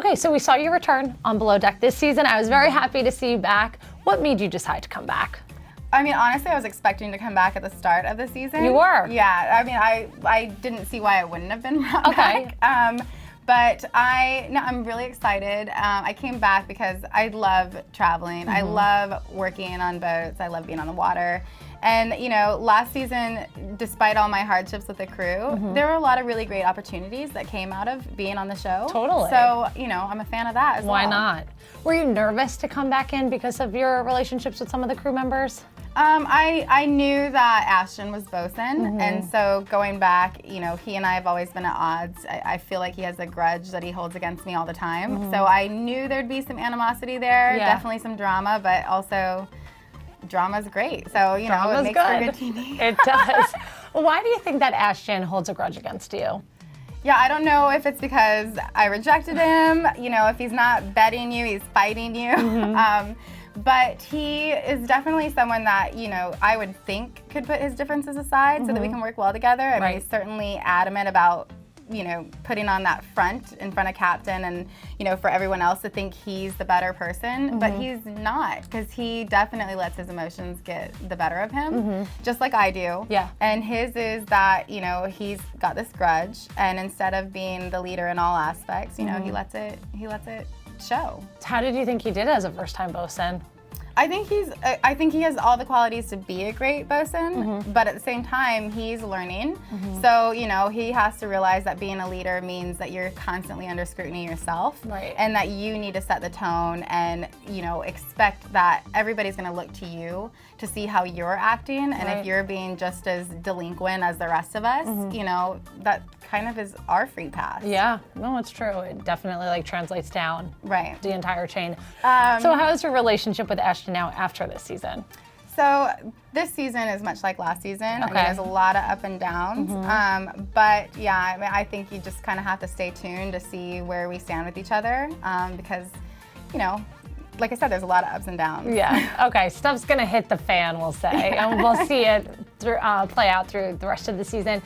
Okay, so we saw you return on Below Deck this season. I was very happy to see you back. What made you decide to come back? I mean, honestly, I was expecting to come back at the start of the season. You were? Yeah, I mean, I didn't see why I wouldn't have been brought back. But I'm really excited. I came back because I love traveling. I love working on boats. I love being on the water. And, you know, last season, despite all my hardships with the crew, there were a lot of really great opportunities that came out of being on the show. Totally. So, you know, I'm a fan of that as well. Why not? Were you nervous to come back in because of your relationships with some of the crew members? I knew that Ashton was bosun, and so going back, you know, he and I have always been at odds. I feel like he has a grudge that he holds against me all the time. So I knew there'd be some animosity there, definitely some drama, but also drama's great. So, you know, it makes for good TV. It does. Why do you think that Ashton holds a grudge against you? Yeah, I don't know if it's because I rejected him, you know, if he's not betting you, he's fighting you. But he is definitely someone that, you know, I would think could put his differences aside so that we can work well together. I mean, he's certainly adamant about, you know, putting on that front in front of Captain and, you know, for everyone else to think he's the better person, but he's not, because he definitely lets his emotions get the better of him, just like I do. Yeah. And his is that, you know, he's got this grudge, and instead of being the leader in all aspects, you know, he lets it show. How did you think he did as a first-time bosun? I think he has all the qualities to be a great bosun, but at the same time, he's learning. So, you know, he has to realize that being a leader means that you're constantly under scrutiny yourself, and that you need to set the tone and, you know, expect that everybody's going to look to you to see how you're acting, and if you're being just as delinquent as the rest of us, you know, that kind of is our free pass. Yeah, no, it's true. It definitely like translates down the entire chain. So how is your relationship with Ashton now after this season? So this season is much like last season. I mean, there's a lot of up and downs. But yeah, I mean, I think you just kind of have to stay tuned to see where we stand with each other, because, you know, like I said, there's a lot of ups and downs. Yeah, okay, stuff's gonna hit the fan, we'll say, and we'll see it through, play out through the rest of the season.